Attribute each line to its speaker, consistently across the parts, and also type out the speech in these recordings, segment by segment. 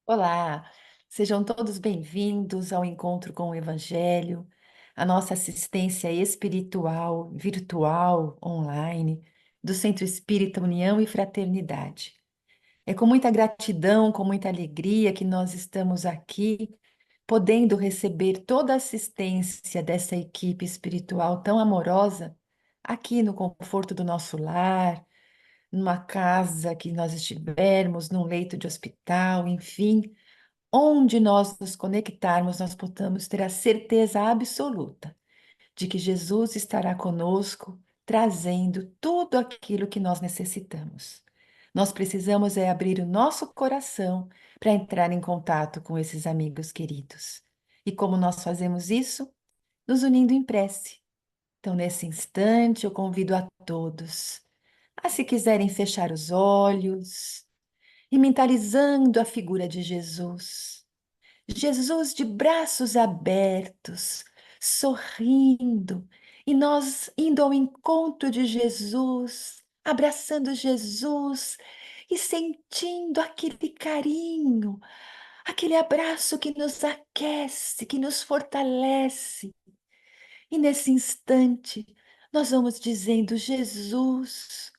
Speaker 1: Olá, sejam todos bem-vindos ao encontro com o Evangelho, a nossa assistência espiritual, virtual, online, do Centro Espírita União e Fraternidade. É com muita gratidão, com muita alegria que nós estamos aqui, podendo receber toda a assistência dessa equipe espiritual tão amorosa, aqui no conforto do nosso lar, numa casa que nós estivermos, num leito de hospital, enfim. Onde nós nos conectarmos, nós possamos ter a certeza absoluta de que Jesus estará conosco, trazendo tudo aquilo que nós necessitamos. Nós precisamos é abrir o nosso coração para entrar em contato com esses amigos queridos. E como nós fazemos isso? Nos unindo em prece. Então, nesse instante, eu convido a todos a, se quiserem, fechar os olhos e mentalizando a figura de Jesus. Jesus de braços abertos, sorrindo, e nós indo ao encontro de Jesus, abraçando Jesus e sentindo aquele carinho, aquele abraço que nos aquece, que nos fortalece. E nesse instante, nós vamos dizendo: Jesus,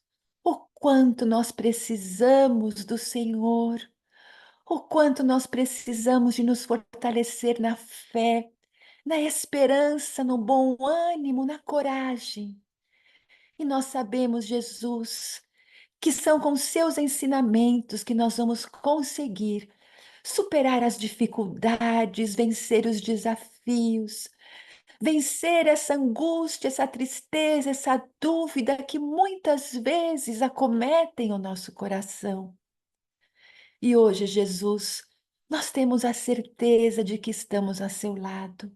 Speaker 1: o quanto nós precisamos do Senhor. O quanto nós precisamos de nos fortalecer na fé, na esperança, no bom ânimo, na coragem. E nós sabemos, Jesus, que são com seus ensinamentos que nós vamos conseguir superar as dificuldades, vencer os desafios, vencer essa angústia, essa tristeza, essa dúvida que muitas vezes acometem o nosso coração. E hoje, Jesus, nós temos a certeza de que estamos a seu lado.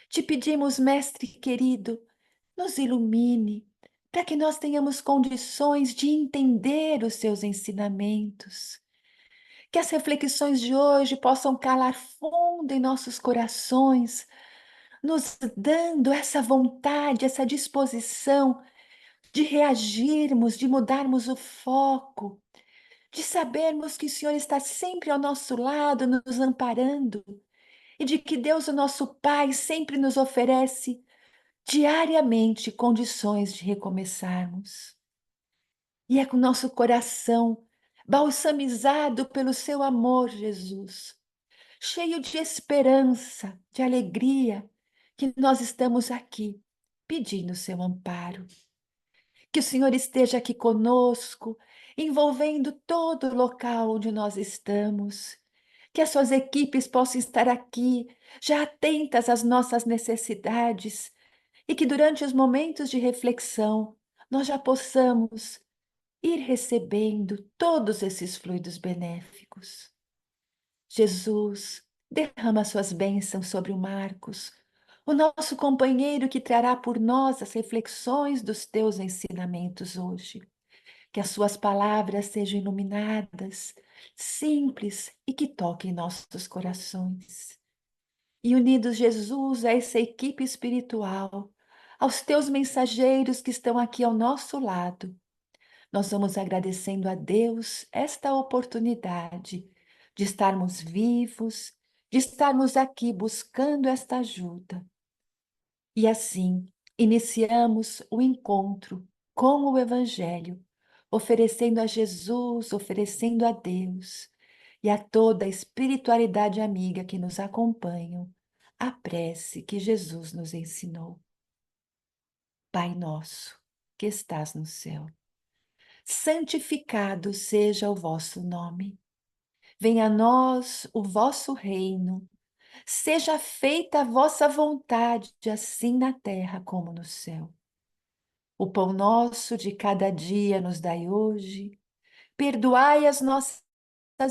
Speaker 1: Te pedimos, Mestre querido, nos ilumine, para que nós tenhamos condições de entender os seus ensinamentos. Que as reflexões de hoje possam calar fundo em nossos corações, nos dando essa vontade, essa disposição de reagirmos, de mudarmos o foco, de sabermos que o Senhor está sempre ao nosso lado, nos amparando, e de que Deus, o nosso Pai, sempre nos oferece diariamente condições de recomeçarmos. E é com o nosso coração balsamizado pelo seu amor, Jesus, cheio de esperança, de alegria, que nós estamos aqui pedindo o seu amparo. Que o Senhor esteja aqui conosco, envolvendo todo o local onde nós estamos. Que as suas equipes possam estar aqui, já atentas às nossas necessidades, e que durante os momentos de reflexão nós já possamos ir recebendo todos esses fluidos benéficos. Jesus, derrama suas bênçãos sobre o Marcos, o nosso companheiro que trará por nós as reflexões dos teus ensinamentos hoje. Que as suas palavras sejam iluminadas, simples e que toquem nossos corações. E unidos, Jesus, a essa equipe espiritual, aos teus mensageiros que estão aqui ao nosso lado, nós vamos agradecendo a Deus esta oportunidade de estarmos vivos, de estarmos aqui buscando esta ajuda. E assim, iniciamos o encontro com o Evangelho, oferecendo a Jesus, oferecendo a Deus e a toda a espiritualidade amiga que nos acompanham, a prece que Jesus nos ensinou. Pai nosso, que estás no céu, santificado seja o vosso nome. Venha a nós o vosso reino. Seja feita a vossa vontade, assim na terra como no céu. O pão nosso de cada dia nos dai hoje. Perdoai as nossas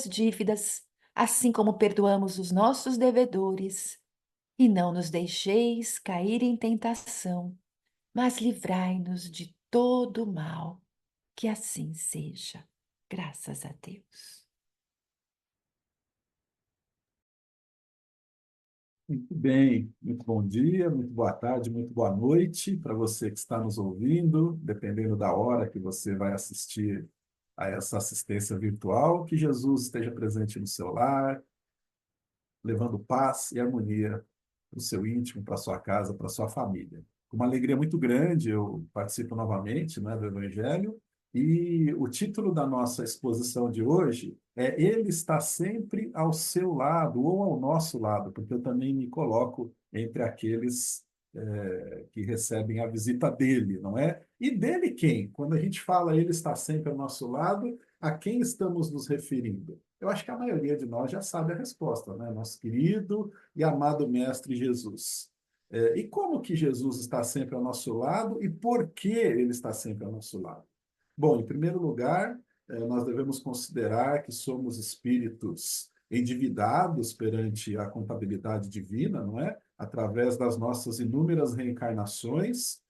Speaker 1: dívidas, assim como perdoamos os nossos devedores. E não nos deixeis cair em tentação, mas livrai-nos de todo o mal. Que assim seja. Graças a Deus.
Speaker 2: Muito bem, muito bom dia, muito boa tarde, muito boa noite para você que está nos ouvindo, dependendo da hora que você vai assistir a essa assistência virtual, que Jesus esteja presente no seu lar, levando paz e harmonia para o seu íntimo, para a sua casa, para a sua família. Com uma alegria muito grande, eu participo novamente, né, do Evangelho, e o título da nossa exposição de hoje é Ele está sempre ao seu lado ou ao nosso lado, porque eu também me coloco entre aqueles que recebem a visita dele, não é? E dele quem? Quando a gente fala Ele está sempre ao nosso lado, a quem estamos nos referindo? Eu acho que a maioria de nós já sabe a resposta, né? Nosso querido e amado Mestre Jesus. E como que Jesus está sempre ao nosso lado e por que ele está sempre ao nosso lado? Bom, em primeiro lugar, nós devemos considerar que somos espíritos endividados perante a contabilidade divina, não é? Através das nossas inúmeras reencarnações,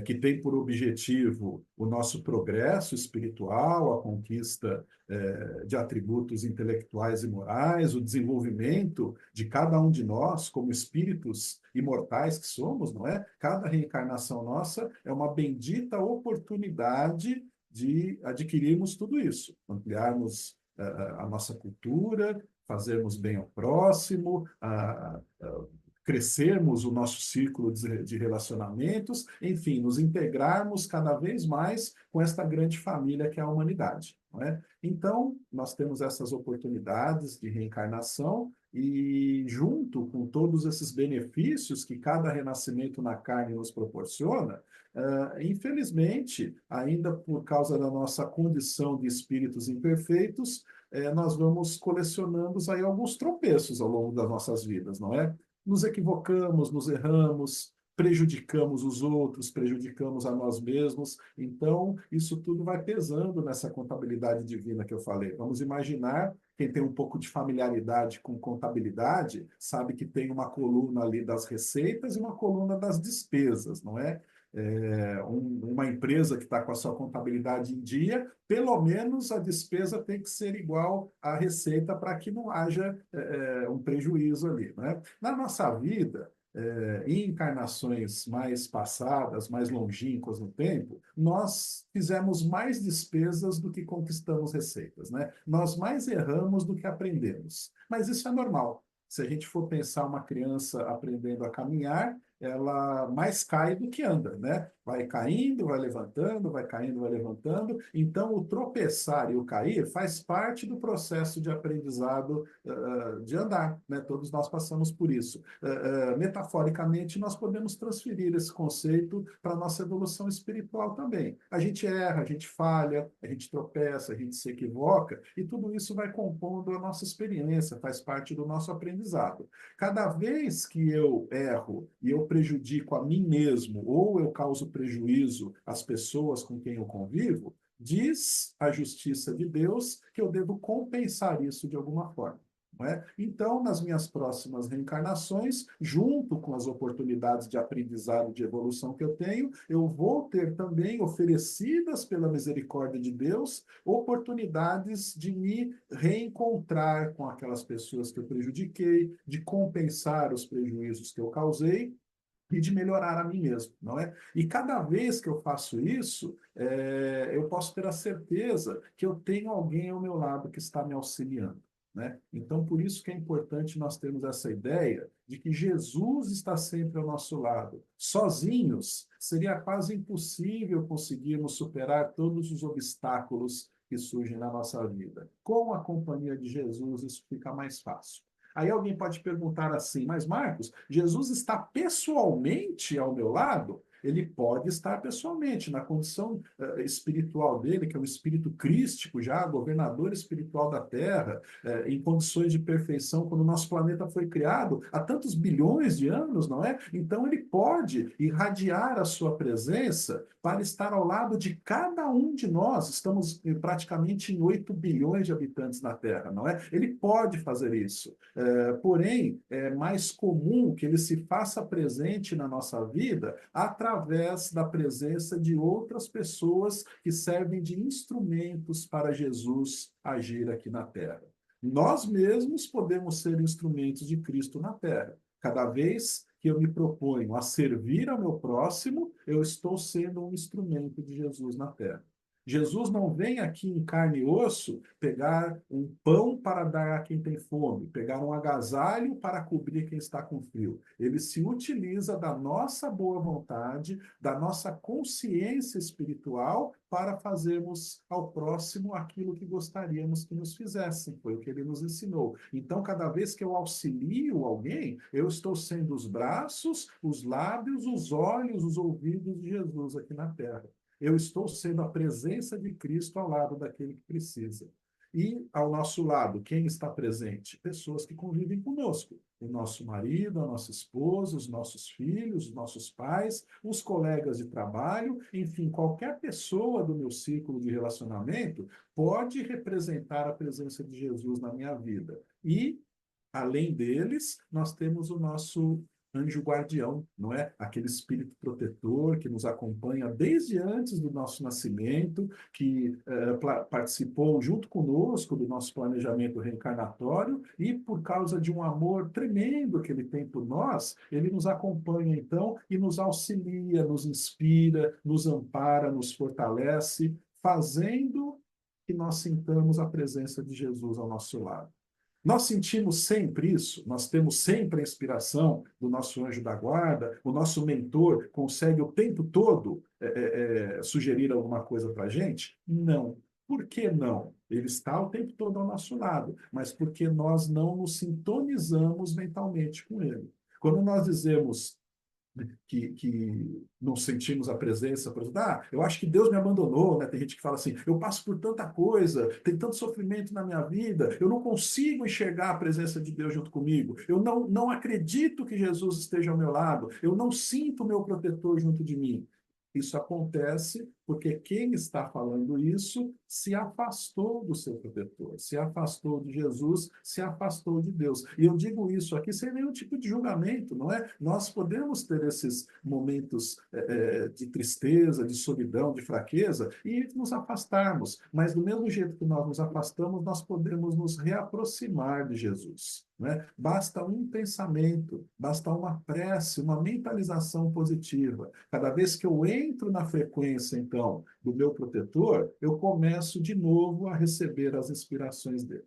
Speaker 2: que tem por objetivo o nosso progresso espiritual, a conquista de atributos intelectuais e morais, o desenvolvimento de cada um de nós como espíritos imortais que somos, não é? Cada reencarnação nossa é uma bendita oportunidade de adquirirmos tudo isso, ampliarmos a nossa cultura, fazermos bem ao próximo, crescermos o nosso círculo de relacionamentos, enfim, nos integrarmos cada vez mais com esta grande família que é a humanidade, não é? Então, nós temos essas oportunidades de reencarnação e, junto com todos esses benefícios que cada renascimento na carne nos proporciona, infelizmente, ainda por causa da nossa condição de espíritos imperfeitos, nós vamos colecionando aí alguns tropeços ao longo das nossas vidas, não é? Nos equivocamos, nos erramos, prejudicamos os outros, prejudicamos a nós mesmos. Então, isso tudo vai pesando nessa contabilidade divina que eu falei. Vamos imaginar, quem tem um pouco de familiaridade com contabilidade, sabe que tem uma coluna ali das receitas e uma coluna das despesas, não é? Uma empresa que está com a sua contabilidade em dia, pelo menos a despesa tem que ser igual à receita para que não haja um prejuízo ali, né? Na nossa vida, em encarnações mais passadas, mais longínquas no tempo, nós fizemos mais despesas do que conquistamos receitas, né? Nós mais erramos do que aprendemos. Mas isso é normal. Se a gente for pensar uma criança aprendendo a caminhar, ela mais cai do que anda, né? Vai caindo, vai levantando, vai caindo, vai levantando. Então, o tropeçar e o cair faz parte do processo de aprendizado de andar, né? Todos nós passamos por isso. Metaforicamente, nós podemos transferir esse conceito para a nossa evolução espiritual também. A gente erra, a gente falha, a gente tropeça, a gente se equivoca, e tudo isso vai compondo a nossa experiência, faz parte do nosso aprendizado. Cada vez que eu erro e eu prejudico a mim mesmo, ou eu causo prejuízo às pessoas com quem eu convivo, diz a justiça de Deus que eu devo compensar isso de alguma forma. Não é? Então, nas minhas próximas reencarnações, junto com as oportunidades de aprendizado, de evolução que eu tenho, eu vou ter também oferecidas pela misericórdia de Deus oportunidades de me reencontrar com aquelas pessoas que eu prejudiquei, de compensar os prejuízos que eu causei e de melhorar a mim mesmo, não é? E cada vez que eu faço isso, eu posso ter a certeza que eu tenho alguém ao meu lado que está me auxiliando, né? Então, por isso que é importante nós termos essa ideia de que Jesus está sempre ao nosso lado. Sozinhos, seria quase impossível conseguirmos superar todos os obstáculos que surgem na nossa vida. Com a companhia de Jesus, isso fica mais fácil. Aí alguém pode perguntar assim, mas Marcos, Jesus está pessoalmente ao meu lado? Ele pode estar pessoalmente, na condição espiritual dele, que é um espírito crístico já, governador espiritual da Terra, em condições de perfeição, quando o nosso planeta foi criado, há tantos bilhões de anos, não é? Então ele pode irradiar a sua presença para estar ao lado de cada um de nós. Estamos praticamente em 8 bilhões de habitantes na Terra, não é? Ele pode fazer isso. Porém, é mais comum que ele se faça presente na nossa vida através da presença de outras pessoas que servem de instrumentos para Jesus agir aqui na Terra. Nós mesmos podemos ser instrumentos de Cristo na Terra. Cada vez que eu me proponho a servir ao meu próximo, eu estou sendo um instrumento de Jesus na Terra. Jesus não vem aqui em carne e osso pegar um pão para dar a quem tem fome, pegar um agasalho para cobrir quem está com frio. Ele se utiliza da nossa boa vontade, da nossa consciência espiritual para fazermos ao próximo aquilo que gostaríamos que nos fizessem. Foi o que ele nos ensinou. Então, cada vez que eu auxilio alguém, eu estou sendo os braços, os lábios, os olhos, os ouvidos de Jesus aqui na terra. Eu estou sendo a presença de Cristo ao lado daquele que precisa. E ao nosso lado, quem está presente? Pessoas que convivem conosco. O nosso marido, a nossa esposa, os nossos filhos, os nossos pais, os colegas de trabalho, enfim, qualquer pessoa do meu círculo de relacionamento pode representar a presença de Jesus na minha vida. E além deles, nós temos o nosso anjo guardião, não é? Aquele espírito protetor que nos acompanha desde antes do nosso nascimento, que participou junto conosco do nosso planejamento reencarnatório e por causa de um amor tremendo que ele tem por nós, ele nos acompanha então e nos auxilia, nos inspira, nos ampara, nos fortalece, fazendo que nós sintamos a presença de Jesus ao nosso lado. Nós sentimos sempre isso, nós temos sempre a inspiração do nosso anjo da guarda, o nosso mentor consegue o tempo todo sugerir alguma coisa para a gente? Não. Por que não? Ele está o tempo todo ao nosso lado, mas porque nós não nos sintonizamos mentalmente com ele. Quando nós dizemos que não sentimos a presença, por exemplo, eu acho que Deus me abandonou, né? Tem gente que fala assim, eu passo por tanta coisa, tem tanto sofrimento na minha vida, eu não consigo enxergar a presença de Deus junto comigo, eu não acredito que Jesus esteja ao meu lado, eu não sinto o meu protetor junto de mim. Isso acontece porque quem está falando isso se afastou do seu protetor, se afastou de Jesus, se afastou de Deus. E eu digo isso aqui sem nenhum tipo de julgamento, não é? Nós podemos ter esses momentos de tristeza, de solidão, de fraqueza e nos afastarmos, mas do mesmo jeito que nós nos afastamos, nós podemos nos reaproximar de Jesus. Né? Basta um pensamento, basta uma prece, uma mentalização positiva. Cada vez que eu entro na frequência, então, do meu protetor, eu começo de novo a receber as inspirações dele.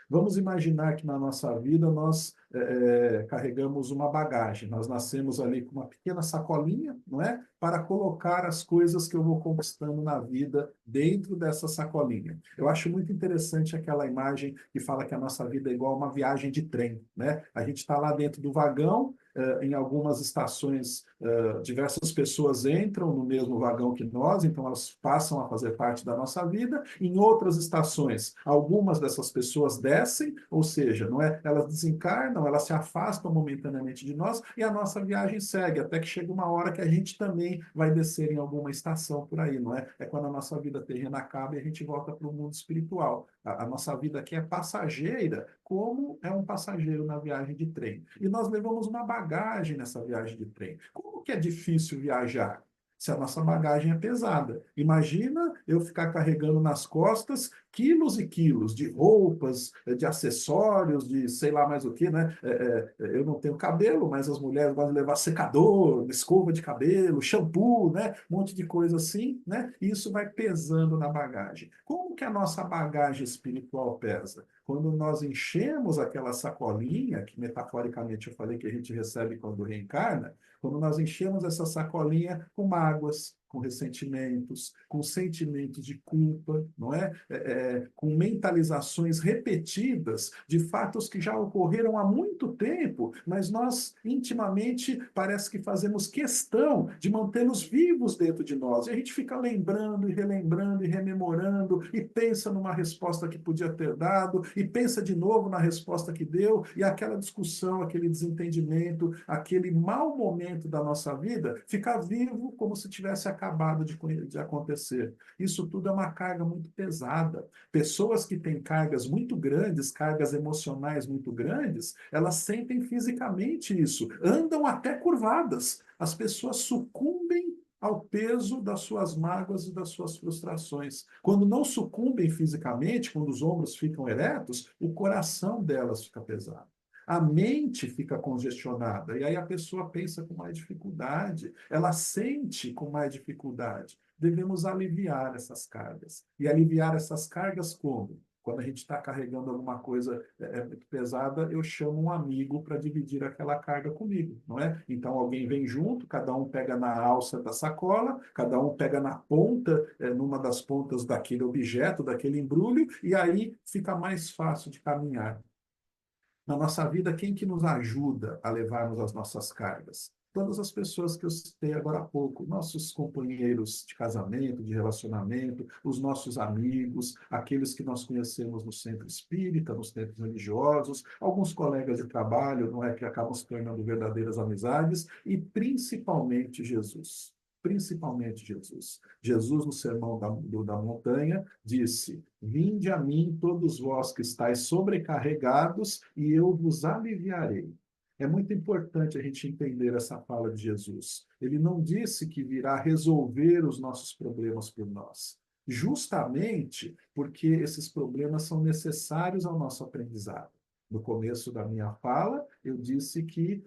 Speaker 2: Vamos imaginar que na nossa vida nós carregamos uma bagagem. Nós nascemos ali com uma pequena sacolinha, não é? Para colocar as coisas que eu vou conquistando na vida dentro dessa sacolinha. Eu acho muito interessante aquela imagem que fala que a nossa vida é igual a uma viagem de trem, né? A gente está lá dentro do vagão, em algumas estações, diversas pessoas entram no mesmo vagão que nós, então elas passam a fazer parte da nossa vida. Em outras estações, algumas dessas pessoas descem, ou seja, não é? Elas desencarnam, elas se afastam momentaneamente de nós e a nossa viagem segue, até que chega uma hora que a gente também vai descer em alguma estação por aí, não é? É quando a nossa vida terrena acaba e a gente volta para o mundo espiritual. A nossa vida aqui é passageira, como é um passageiro na viagem de trem. E nós levamos uma bagagem nessa viagem de trem. Como que é difícil viajar? Se a nossa bagagem é pesada. Imagina eu ficar carregando nas costas quilos e quilos de roupas, de acessórios, de sei lá mais o que, né? Eu não tenho cabelo, mas as mulheres gostam de levar secador, escova de cabelo, shampoo, né? Um monte de coisa assim, né? E isso vai pesando na bagagem. Como que a nossa bagagem espiritual pesa? Quando nós enchemos aquela sacolinha, que metaforicamente eu falei que a gente recebe quando reencarna, quando nós enchemos essa sacolinha com mágoas, com ressentimentos, com sentimentos de culpa, não é? Com mentalizações repetidas de fatos que já ocorreram há muito tempo, mas nós intimamente parece que fazemos questão de mantê-los vivos dentro de nós. E a gente fica lembrando e relembrando e rememorando e pensa numa resposta que podia ter dado e pensa de novo na resposta que deu e aquela discussão, aquele desentendimento, aquele mau momento da nossa vida fica vivo como se tivesse acabado de acontecer. Isso tudo é uma carga muito pesada. Pessoas que têm cargas muito grandes, cargas emocionais muito grandes, elas sentem fisicamente isso, andam até curvadas. As pessoas sucumbem ao peso das suas mágoas e das suas frustrações. Quando não sucumbem fisicamente, quando os ombros ficam eretos, o coração delas fica pesado. A mente fica congestionada, e aí a pessoa pensa com mais dificuldade, ela sente com mais dificuldade. devemos aliviar essas cargas. E aliviar essas cargas como? Quando a gente está carregando alguma coisa muito pesada, eu chamo um amigo para dividir aquela carga comigo, não é? Então alguém vem junto, cada um pega na alça da sacola, cada um pega na ponta, numa das pontas daquele objeto, daquele embrulho, e aí fica mais fácil de caminhar. Na nossa vida, quem que nos ajuda a levarmos as nossas cargas? Todas as pessoas que eu citei agora há pouco, nossos companheiros de casamento, de relacionamento, os nossos amigos, aqueles que nós conhecemos no centro espírita, nos centros religiosos, alguns colegas de trabalho, não é, que acabam se tornando verdadeiras amizades, e principalmente Jesus. Principalmente Jesus. Jesus, no Sermão da Montanha, disse: Vinde a mim, todos vós que estáis sobrecarregados, e eu vos aliviarei. É muito importante a gente entender essa fala de Jesus. Ele não disse que virá resolver os nossos problemas por nós, justamente porque esses problemas são necessários ao nosso aprendizado. No começo da minha fala, eu disse que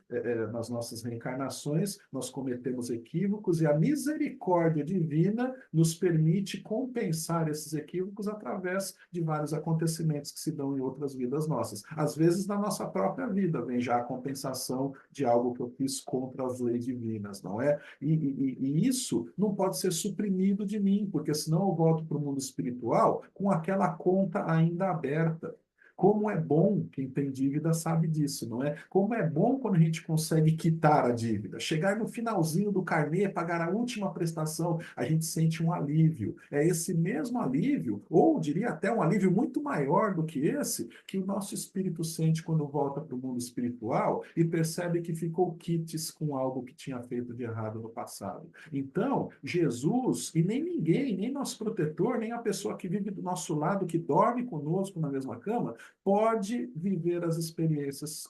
Speaker 2: nas nossas reencarnações nós cometemos equívocos e a misericórdia divina nos permite compensar esses equívocos através de vários acontecimentos que se dão em outras vidas nossas. Às vezes, na nossa própria vida, vem já a compensação de algo que eu fiz contra as leis divinas, não é? E isso não pode ser suprimido de mim, porque senão eu volto para o mundo espiritual com aquela conta ainda aberta. Como é bom, quem tem dívida sabe disso, não é? Como é bom quando a gente consegue quitar a dívida, chegar no finalzinho do carnê, pagar a última prestação, a gente sente um alívio. É esse mesmo alívio, ou diria até um alívio muito maior do que esse, que o nosso espírito sente quando volta para o mundo espiritual e percebe que ficou quites com algo que tinha feito de errado no passado. Então, Jesus, e nem ninguém, nem nosso protetor, nem a pessoa que vive do nosso lado, que dorme conosco na mesma cama, pode viver as experiências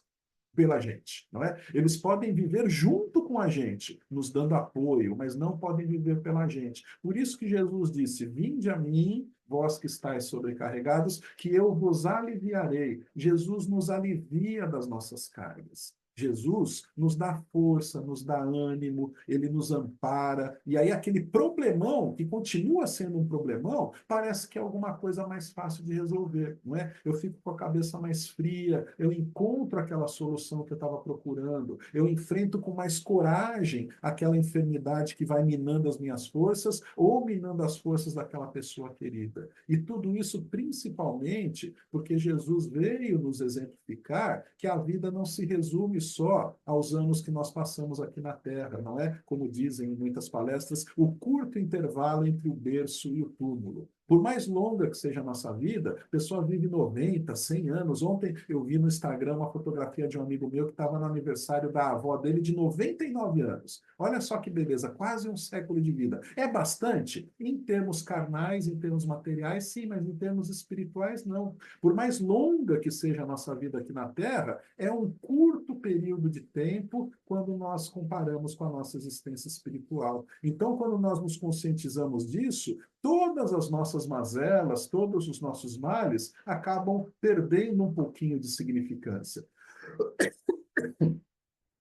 Speaker 2: pela gente, não é? Eles podem viver junto com a gente, nos dando apoio, mas não podem viver pela gente. Por isso que Jesus disse: Vinde a mim, vós que estáis sobrecarregados, que eu vos aliviarei. Jesus nos alivia das nossas cargas. Jesus nos dá força, nos dá ânimo, ele nos ampara, e aí aquele problemão, que continua sendo um problemão, parece que é alguma coisa mais fácil de resolver, não é? Eu fico com a cabeça mais fria, eu encontro aquela solução que eu estava procurando, eu enfrento com mais coragem aquela enfermidade que vai minando as minhas forças ou minando as forças daquela pessoa querida. E tudo isso principalmente porque Jesus veio nos exemplificar que a vida não se resume só aos anos que nós passamos aqui na Terra, não é? Como dizem em muitas palestras, o curto intervalo entre o berço e o túmulo. Por mais longa que seja a nossa vida, a pessoa vive 90, 100 anos. Ontem eu vi no Instagram uma fotografia de um amigo meu que estava no aniversário da avó dele de 99 anos. Olha só que beleza, quase um século de vida. É bastante? Em termos carnais, em termos materiais, sim, mas em termos espirituais, não. Por mais longa que seja a nossa vida aqui na Terra, é um curto período de tempo quando nós comparamos com a nossa existência espiritual. Então, quando nós nos conscientizamos disso, todas as nossas mazelas, todos os nossos males acabam perdendo um pouquinho de significância.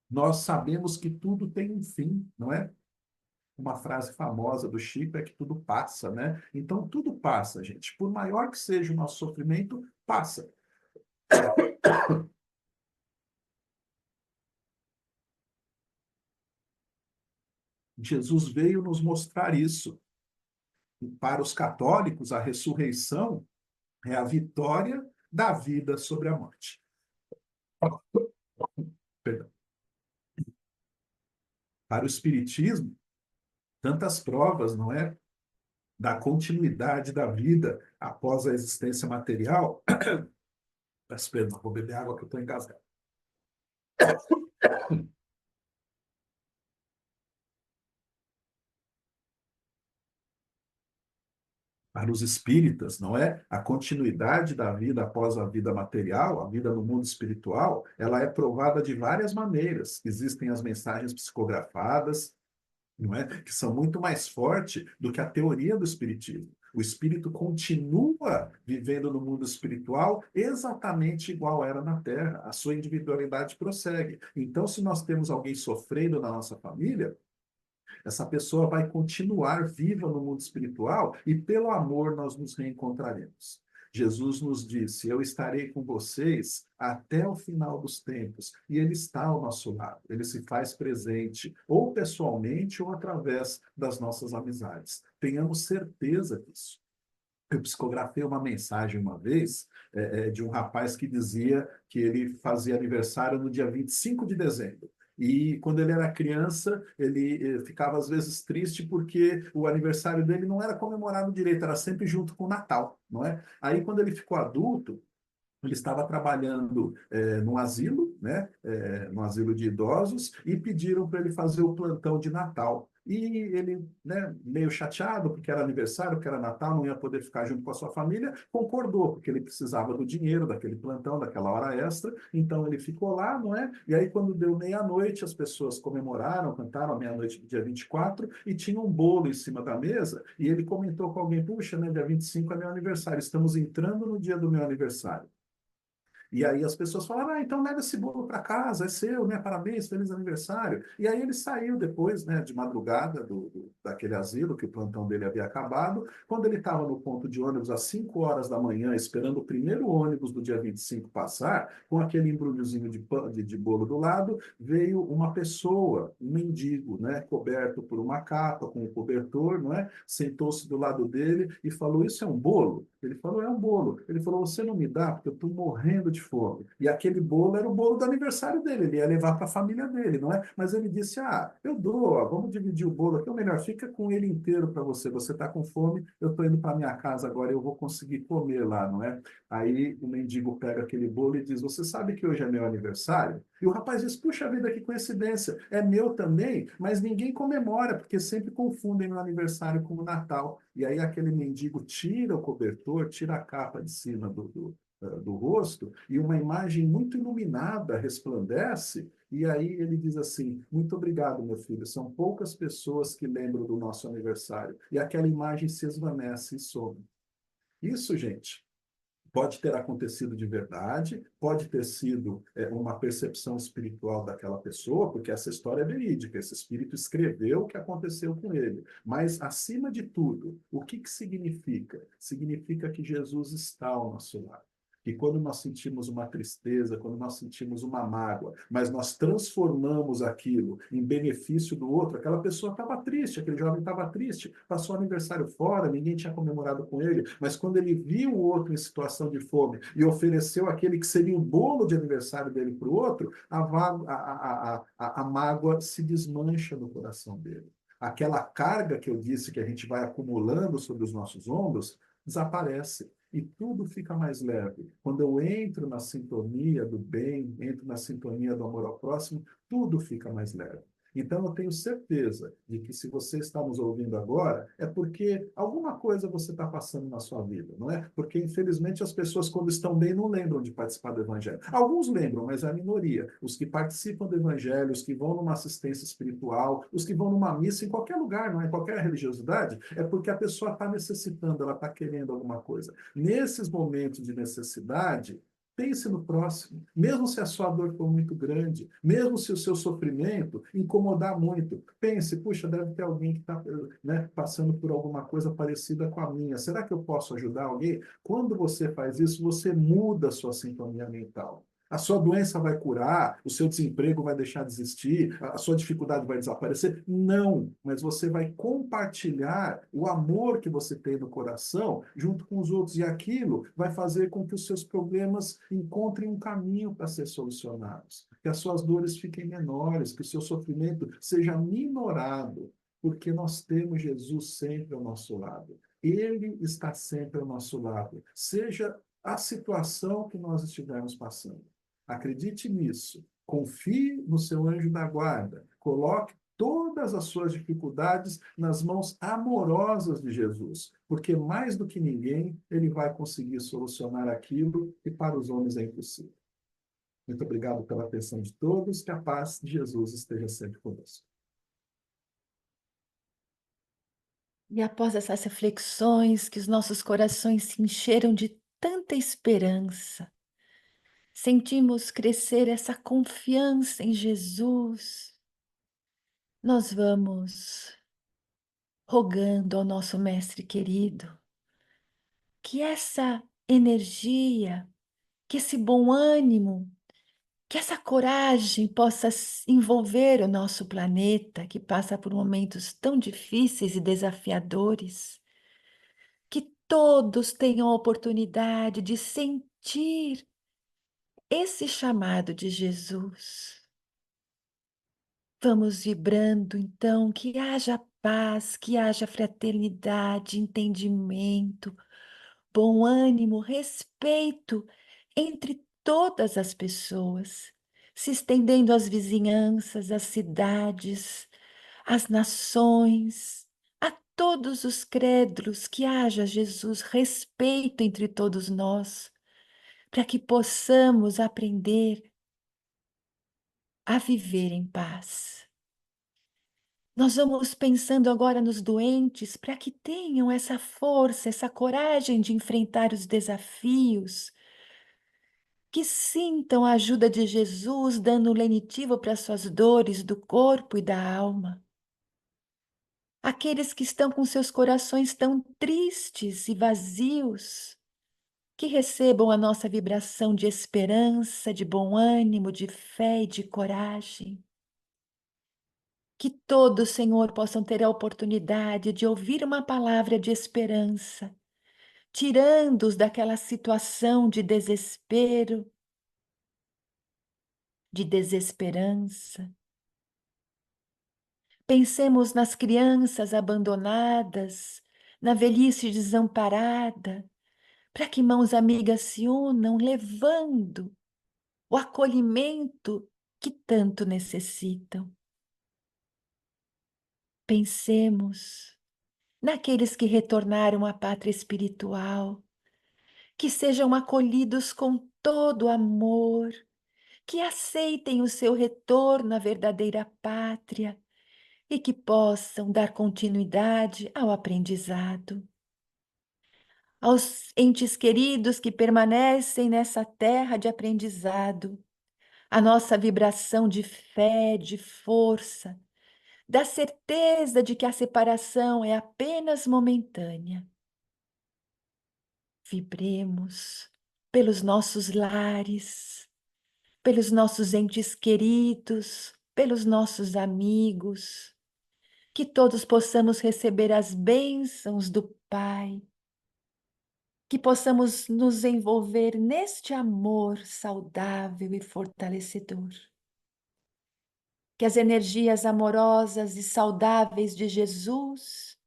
Speaker 2: Nós sabemos que tudo tem um fim, não é? Uma frase famosa do Chico é que tudo passa, né? Então, tudo passa, gente. Por maior que seja o nosso sofrimento, passa. Jesus veio nos mostrar isso. E para os católicos, a ressurreição é a vitória da vida sobre a morte. Perdão. Para o espiritismo, tantas provas, não é? Da continuidade da vida após a existência material. Peço perdão, vou beber água que eu estou engasgado. Para os espíritas, não é? A continuidade da vida após a vida material, a vida no mundo espiritual, ela é provada de várias maneiras. Existem as mensagens psicografadas, não é? Que são muito mais fortes do que a teoria do espiritismo. O espírito continua vivendo no mundo espiritual exatamente igual era na Terra. A sua individualidade prossegue. Então, se nós temos alguém sofrendo na nossa família, Essa pessoa vai continuar viva no mundo espiritual e pelo amor nós nos reencontraremos. Jesus nos disse: Eu estarei com vocês até o final dos tempos. E Ele está ao nosso lado. Ele se faz presente, ou pessoalmente, ou através das nossas amizades. Tenhamos certeza disso. Eu psicografei uma mensagem uma vez de um rapaz que dizia que ele fazia aniversário no dia 25 de dezembro. E quando ele era criança, ele ficava às vezes triste porque o aniversário dele não era comemorado direito, era sempre junto com o Natal, não é? Aí, quando ele ficou adulto, ele estava trabalhando no asilo, né, no asilo de idosos, e pediram para ele fazer o plantão de Natal. E ele, né, meio chateado, porque era aniversário, porque era Natal, não ia poder ficar junto com a sua família, concordou, porque ele precisava do dinheiro, daquele plantão, daquela hora extra, então ele ficou lá, não é? E aí, quando deu meia-noite, as pessoas comemoraram, cantaram a meia-noite do dia 24, e tinha um bolo em cima da mesa, e ele comentou com alguém: puxa, né, dia 25 é meu aniversário, estamos entrando no dia do meu aniversário. E aí as pessoas falaram: ah, então leva esse bolo para casa, é seu, né? Parabéns, feliz aniversário. E aí ele saiu depois, né, de madrugada daquele asilo, que o plantão dele havia acabado. Quando ele estava no ponto de ônibus às 5 horas da manhã, esperando o primeiro ônibus do dia 25 passar, com aquele embrulhozinho de bolo do lado, veio uma pessoa, um mendigo, né, coberto por uma capa, com um cobertor, não é? Sentou-se do lado dele e falou: isso é um bolo? Ele falou: é um bolo. Ele falou: você não me dá, porque eu estou morrendo de fome. E aquele bolo era o bolo do aniversário dele, ele ia levar para a família dele, não é? Mas ele disse: ah, eu dou, ó, vamos dividir o bolo aqui, ou melhor, fica com ele inteiro para você. Você está com fome, eu estou indo para minha casa agora, eu vou conseguir comer lá, não é? Aí o mendigo pega aquele bolo e diz: você sabe que hoje é meu aniversário? E o rapaz diz: puxa vida, que coincidência, é meu também, mas ninguém comemora, porque sempre confundem o aniversário com o Natal. E aí aquele mendigo tira o cobertor, tira a capa de cima do rosto, e uma imagem muito iluminada resplandece, e aí ele diz assim: muito obrigado, meu filho, são poucas pessoas que lembram do nosso aniversário. E aquela imagem se esvanece e some. Isso, gente, pode ter acontecido de verdade, pode ter sido uma percepção espiritual daquela pessoa, porque essa história é verídica, esse espírito escreveu o que aconteceu com ele. Mas, acima de tudo, o que que significa? Significa que Jesus está ao nosso lado. E quando nós sentimos uma tristeza, quando nós sentimos uma mágoa, mas nós transformamos aquilo em benefício do outro, aquela pessoa estava triste, aquele jovem estava triste, passou o aniversário fora, ninguém tinha comemorado com ele, mas quando ele viu o outro em situação de fome e ofereceu aquele que seria o bolo de aniversário dele para o outro, a mágoa se desmancha no coração dele. Aquela carga que eu disse que a gente vai acumulando sobre os nossos ombros desaparece e tudo fica mais leve. Quando eu entro na sintonia do bem, entro na sintonia do amor ao próximo, tudo fica mais leve. Então, eu tenho certeza de que se você está nos ouvindo agora, é porque alguma coisa você está passando na sua vida, não é? Porque, infelizmente, as pessoas, quando estão bem, não lembram de participar do Evangelho. Alguns lembram, mas é a minoria. Os que participam do Evangelho, os que vão numa assistência espiritual, os que vão numa missa, em qualquer lugar, não é? Em qualquer religiosidade, é porque a pessoa está necessitando, ela está querendo alguma coisa. Nesses momentos de necessidade, pense no próximo, mesmo se a sua dor for muito grande, mesmo se o seu sofrimento incomodar muito. Pense: puxa, deve ter alguém que está, né, passando por alguma coisa parecida com a minha. Será que eu posso ajudar alguém? Quando você faz isso, você muda a sua sintonia mental. A sua doença vai curar, o seu desemprego vai deixar de existir, a sua dificuldade vai desaparecer? Não, mas você vai compartilhar o amor que você tem no coração junto com os outros, e aquilo vai fazer com que os seus problemas encontrem um caminho para ser solucionados, que as suas dores fiquem menores, que o seu sofrimento seja minorado, porque nós temos Jesus sempre ao nosso lado. Ele está sempre ao nosso lado, seja a situação que nós estivermos passando. Acredite nisso. Confie no seu anjo da guarda. Coloque todas as suas dificuldades nas mãos amorosas de Jesus, porque mais do que ninguém ele vai conseguir solucionar aquilo que para os homens é impossível. Muito obrigado pela atenção de todos, que a paz de Jesus esteja sempre conosco.
Speaker 1: E após essas reflexões, que os nossos corações se encheram de tanta esperança, sentimos crescer essa confiança em Jesus, nós vamos rogando ao nosso Mestre querido que essa energia, que esse bom ânimo, que essa coragem possa envolver o nosso planeta, que passa por momentos tão difíceis e desafiadores, que todos tenham a oportunidade de sentir esse chamado de Jesus. Vamos vibrando, então, que haja paz, que haja fraternidade, entendimento, bom ânimo, respeito entre todas as pessoas, se estendendo às vizinhanças, às cidades, às nações, a todos os credos, que haja, Jesus, respeito entre todos nós, para que possamos aprender a viver em paz. Nós vamos pensando agora nos doentes para que tenham essa força, essa coragem de enfrentar os desafios, que sintam a ajuda de Jesus dando lenitivo para suas dores do corpo e da alma. Aqueles que estão com seus corações tão tristes e vazios, que recebam a nossa vibração de esperança, de bom ânimo, de fé e de coragem. Que todos, Senhor, possam ter a oportunidade de ouvir uma palavra de esperança, tirando-os daquela situação de desespero, de desesperança. Pensemos nas crianças abandonadas, na velhice desamparada, para que mãos amigas se unam, levando o acolhimento que tanto necessitam. Pensemos naqueles que retornaram à pátria espiritual, que sejam acolhidos com todo amor, que aceitem o seu retorno à verdadeira pátria e que possam dar continuidade ao aprendizado. Aos entes queridos que permanecem nessa terra de aprendizado, a nossa vibração de fé, de força, da certeza de que a separação é apenas momentânea. Vibremos pelos nossos lares, pelos nossos entes queridos, pelos nossos amigos, que todos possamos receber as bênçãos do Pai, que possamos nos envolver neste amor saudável e fortalecedor. Que as energias amorosas e saudáveis de Jesus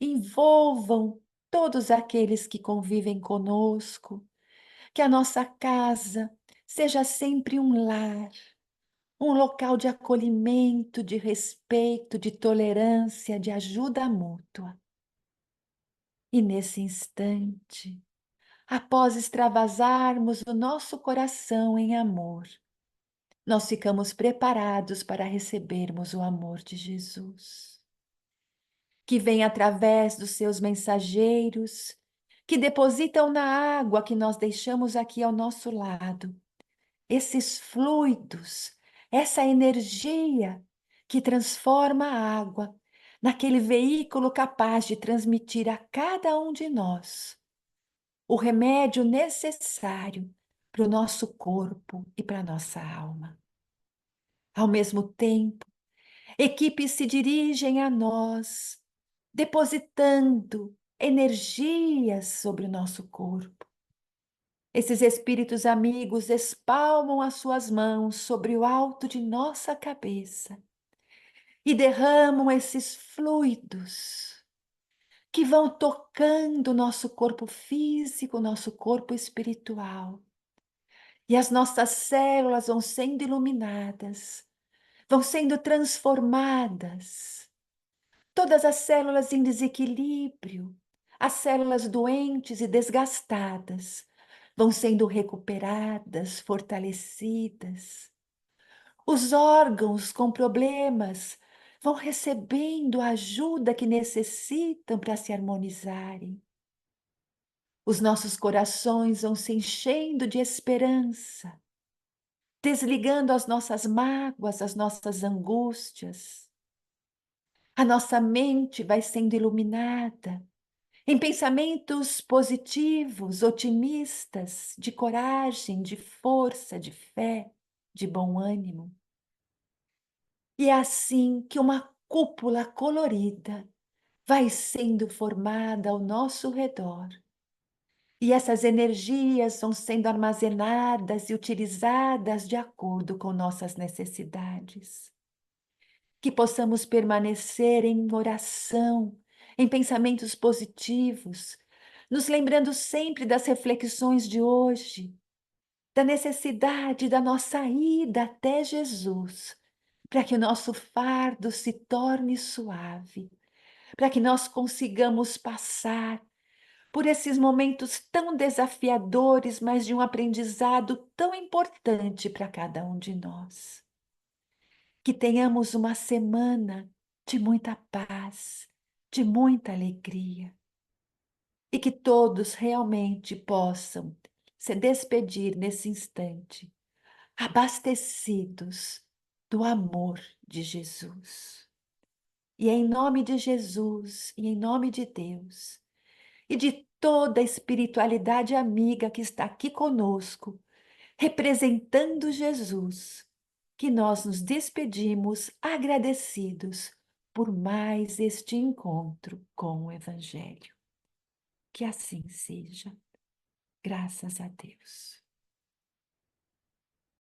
Speaker 1: envolvam todos aqueles que convivem conosco, que a nossa casa seja sempre um lar, um local de acolhimento, de respeito, de tolerância, de ajuda mútua. E nesse instante, após extravasarmos o nosso coração em amor, nós ficamos preparados para recebermos o amor de Jesus, que vem através dos seus mensageiros, que depositam na água que nós deixamos aqui ao nosso lado, esses fluidos, essa energia que transforma a água naquele veículo capaz de transmitir a cada um de nós o remédio necessário para o nosso corpo e para a nossa alma. Ao mesmo tempo, equipes se dirigem a nós, depositando energias sobre o nosso corpo. Esses espíritos amigos espalmam as suas mãos sobre o alto de nossa cabeça e derramam esses fluidos que vão tocando nosso corpo físico, nosso corpo espiritual. E as nossas células vão sendo iluminadas, vão sendo transformadas. Todas as células em desequilíbrio, as células doentes e desgastadas, vão sendo recuperadas, fortalecidas. Os órgãos com problemas vão recebendo a ajuda que necessitam para se harmonizarem. Os nossos corações vão se enchendo de esperança, desligando as nossas mágoas, as nossas angústias. A nossa mente vai sendo iluminada em pensamentos positivos, otimistas, de coragem, de força, de fé, de bom ânimo. E é assim que uma cúpula colorida vai sendo formada ao nosso redor. E essas energias vão sendo armazenadas e utilizadas de acordo com nossas necessidades. Que possamos permanecer em oração, em pensamentos positivos, nos lembrando sempre das reflexões de hoje, da necessidade da nossa ida até Jesus, para que o nosso fardo se torne suave, para que nós consigamos passar por esses momentos tão desafiadores, mas de um aprendizado tão importante para cada um de nós. Que tenhamos uma semana de muita paz, de muita alegria, e que todos realmente possam se despedir nesse instante, abastecidos do amor de Jesus. E é em nome de Jesus e em nome de Deus e de toda a espiritualidade amiga que está aqui conosco, representando Jesus, que nós nos despedimos agradecidos por mais este encontro com o Evangelho. Que assim seja, graças a Deus.